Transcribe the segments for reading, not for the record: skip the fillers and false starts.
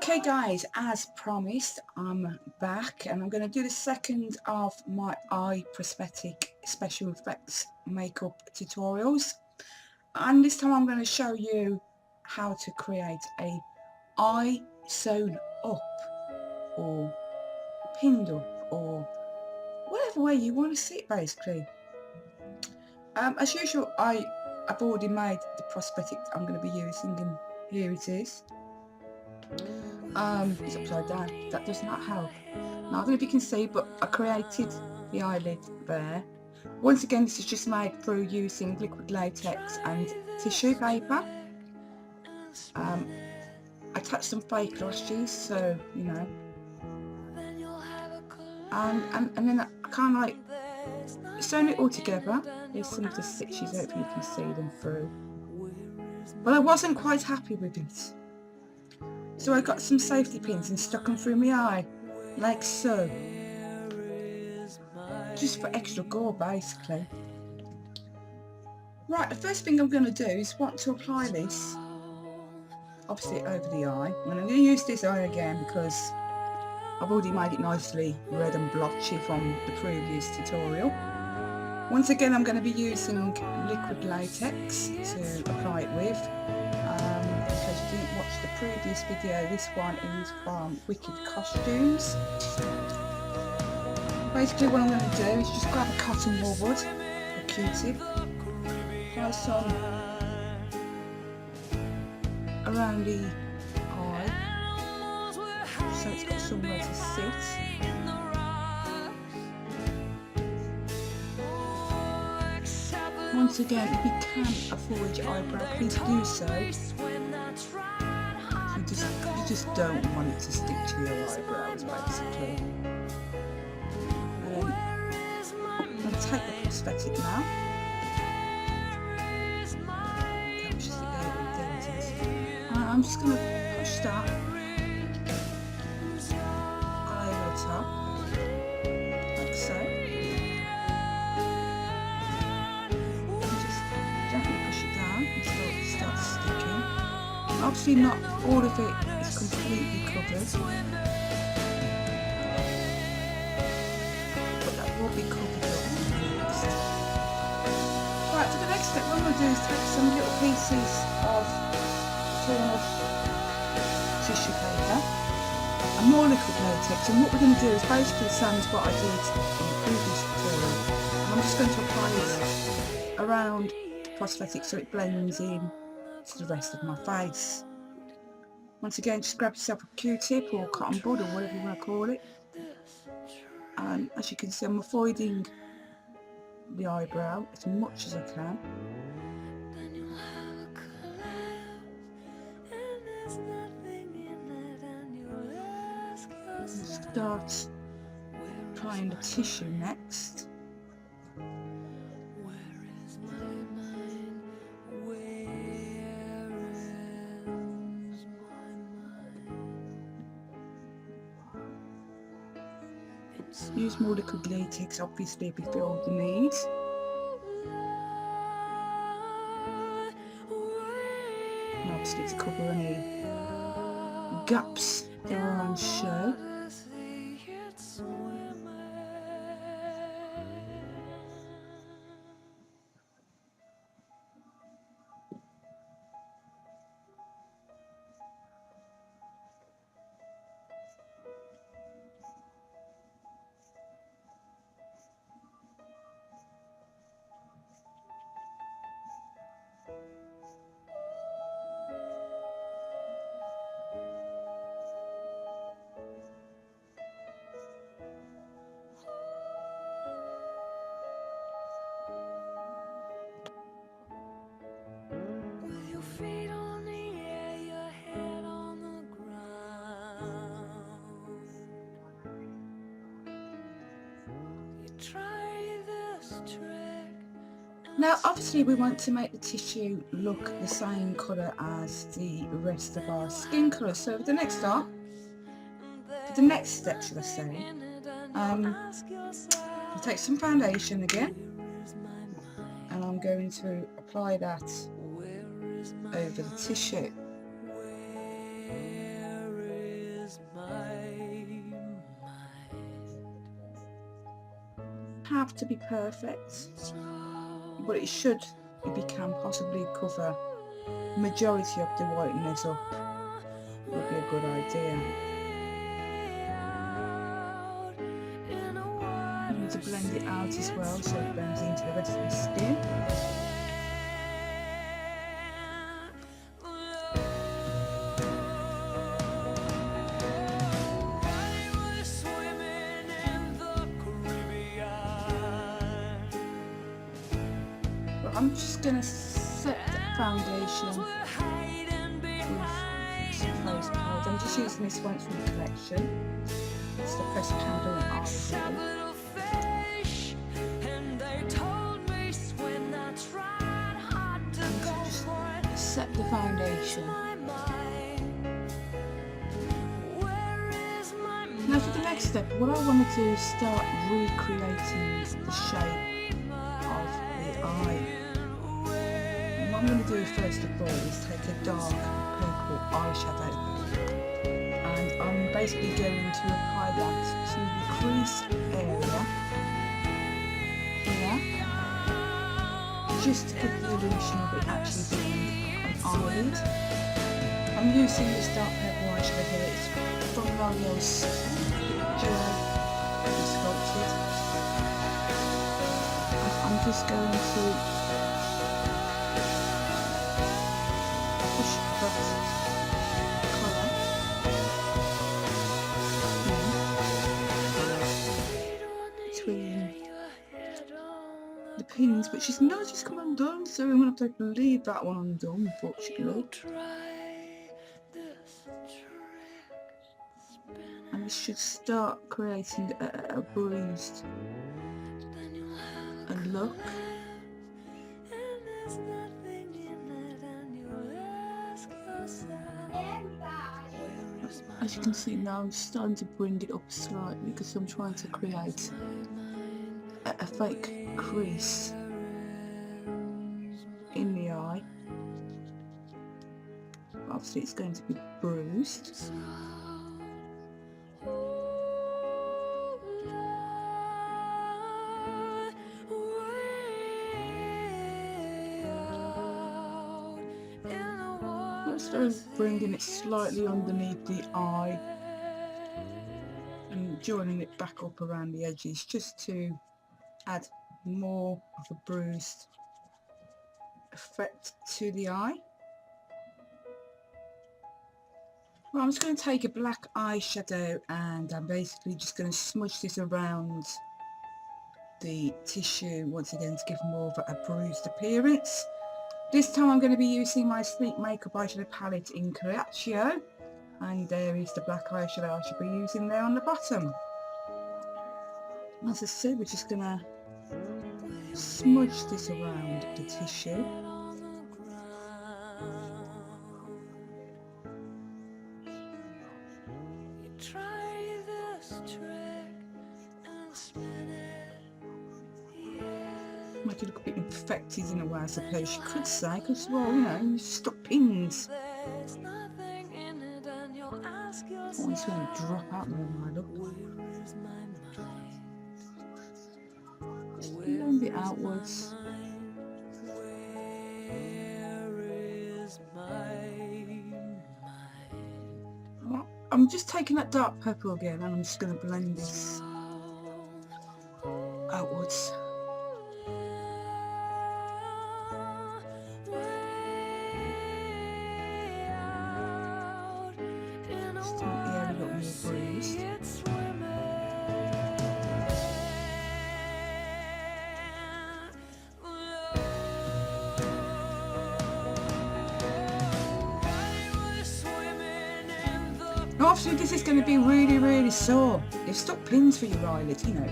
Okay guys, as promised, I'm back and I'm going to do the second of my eye prosthetic special effects makeup tutorials, and this time I'm going to show you how to create a eye sewn up or pinned up or whatever way you want to see it basically. As usual, I've already made the prosthetic I'm going to be using, and here it is. It's upside down. That does not help. Now, I don't know if you can see, but I created the eyelid there. Once again, this is just made through using liquid latex and tissue paper. I attached some fake lashes, so you know, and then I kind of like sewn it all together. There's some of the stitches, hopefully you can see them through. But I wasn't quite happy with it, so I got some safety pins and stuck them through my eye, like so, just for extra gore basically. Right, the first thing I'm going to do is want to apply this, obviously over the eye, and I'm going to use this eye again because I've already made it nicely red and blotchy from the previous tutorial. Once again, I'm going to be using liquid latex to apply it with. In case you didn't watch the previous video, this one is from Wicked Costumes. Basically what I'm going to do is just grab a cotton wool wood, a Q-tip, apply some around the eye so it's got somewhere to sit. Once again, if you can afford your eyebrow, please do so. You just don't want it to stick to your eyebrows basically. I'm going to take the prosthetic now. I'm just going to push that over the top, like so. And just gently push it down until it starts sticking. Obviously not all of it is completely covered, but that will be covered up next. Right, for the next step what I'm going to do is take some little pieces of tissue paper and more liquid latex, and what we're going to do is basically the same as what I did in the previous tutorial, and I'm just going to apply it around the prosthetic so it blends in to the rest of my face. Once again, just grab yourself a Q-tip or cotton bud or whatever you want to call it, and as you can see I'm avoiding the eyebrow as much as I can. Start applying the tissue next. Use more liquid latex obviously if you feel the need. And obviously to cover any gaps that are on show. Now obviously we want to make the tissue look the same colour as the rest of our skin colour, so for the next step should I say, I'll take some foundation again and I'm going to apply that over the tissue. have to be perfect, but it should, if you can, possibly cover majority of the whiteness up. Would be a good idea. I need to blend it out as well so it blends into the rest of the skin. But I'm just going to set the foundation with some face powder. I'm just using this one from the collection. It's the pressed powder and art. Set the foundation. Now for the next step, what I want to do is start recreating the shape of the eye. And what I'm going to do first of all is take a dark purple eyeshadow, and I'm basically going to apply that to the crease area here, just to give the illusion of it actually being an eyelid. I'm using this dark purple eyeshadow here. It's from L'Oreal's Duo Sculpted. I'm just going to push that colour between the pins, but she's not just come undone, so I'm going to have to leave that one undone, unfortunately. And this should start creating a bruised look. As you can see now, I'm starting to bring it up slightly because I'm trying to create a fake crease in the eye. Obviously it's going to be bruised. I'm bringing it slightly underneath the eye and joining it back up around the edges just to add more of a bruised effect to the eye. Well, I'm just going to take a black eyeshadow and I'm basically just going to smudge this around the tissue once again to give more of a bruised appearance. This time I'm going to be using my Sleek Makeup eyeshadow palette in Creatio, and there is the black eyeshadow I should be using there on the bottom. As I said, we're just going to smudge this around the tissue. Make it look a bit infected in a way, I suppose you could say, because, well, you know, you stuck pins. Oh, it's going to drop out there, my look. Just blend it outwards. Well, I'm just taking that dark purple again and I'm just going to blend this outwards. Obviously this is going to be really sore. You've stuck pins for your eyelids, you know.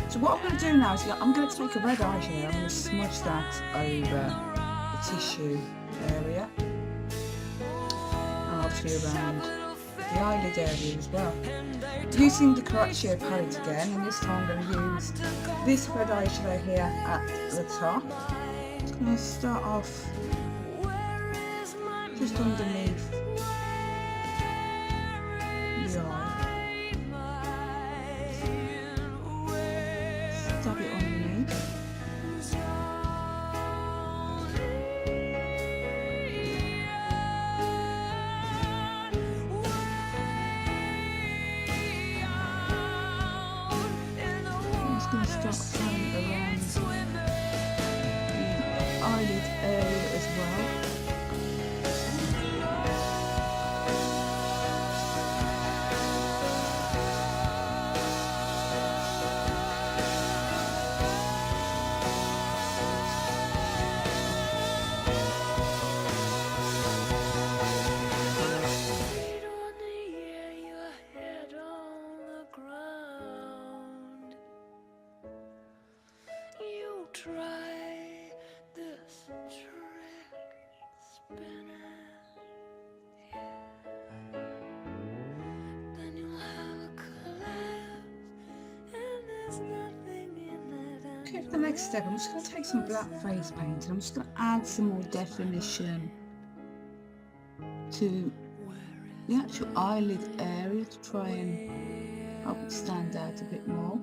So what I'm going to do now is I'm going to take a red eyeshadow, I'm going to smudge that over the tissue area. And obviously around the eyelid area as well. Using the Creatio palette again, and this time I'm going to use this red eyeshadow here at the top. I'm going to start off just underneath the eye. Okay, for the next step, I'm just going to take some black face paint and I'm just going to add some more definition to the actual eyelid area to try and help it stand out a bit more.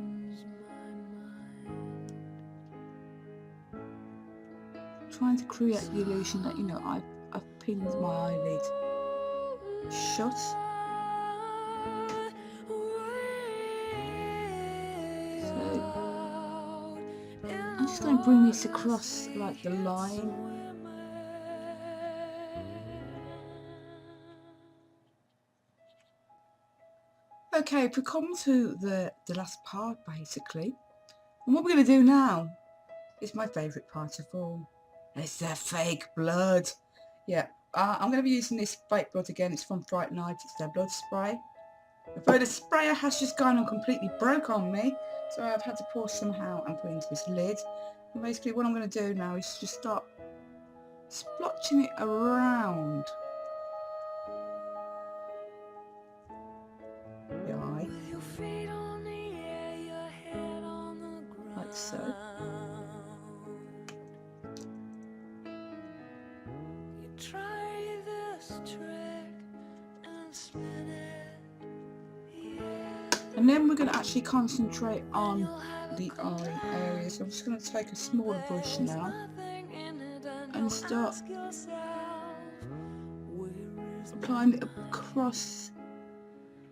Trying to create the illusion that, you know, I've pinned my eyelid shut. So I'm just going to bring this across like the line. Okay, if we come to the last part basically, and what we're going to do now is my favourite part of all. It's the fake blood. Yeah, I'm going to be using this fake blood again. It's from Fright Night. It's their blood spray. But the sprayer has just gone and completely broke on me, so I've had to pour some out and put into this lid. And basically what I'm going to do now is just start splotching it around the eye, like so. And then we're going to actually concentrate on the eye area. So I'm just going to take a smaller brush now and start applying it across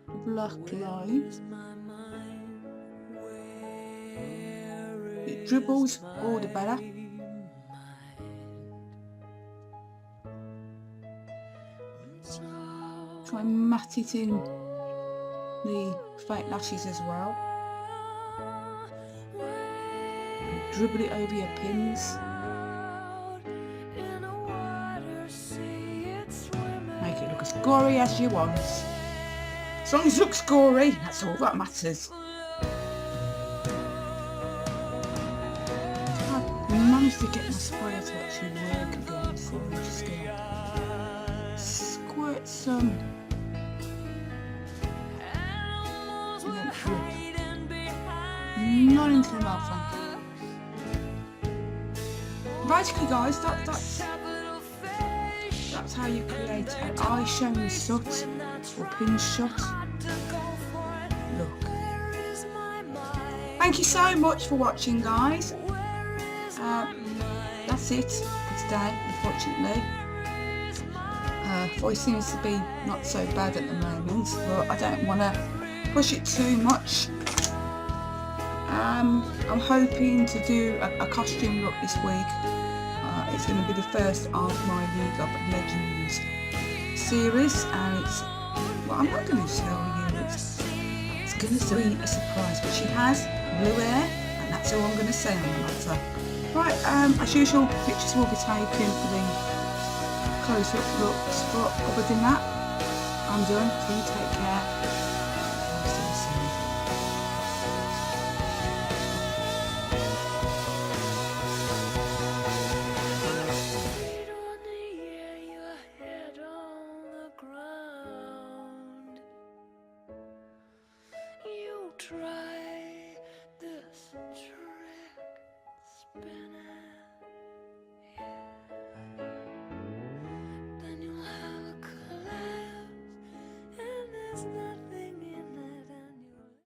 the black line. It dribbles, all the better. Try and mat it in the fake lashes as well. And dribble it over your pins. Make it look as gory as you want. As long as it looks gory, that's all that matters. I've managed to get my sprayer to actually work again, so I'm just going to squirt some. Not into the mouth, thank you. Basically guys, that's how you create an eye showing shut or pin shut. Look. Thank you so much for watching guys. That's it for today, unfortunately. Voice seems to be not so bad at the moment, but I don't want to push it too much. I'm hoping to do a costume look this week. It's going to be the first of my League of Legends series, and it's, well, I'm not going to tell you, it's going to be a surprise, but she has blue hair, and that's all I'm going to say on the matter. Right, as usual, pictures will be taken for the close-up looks, but other than that, I'm done. So you take care. I'll see you soon. Try this trick, spin it, yeah. Then you'll have a collapse, and there's nothing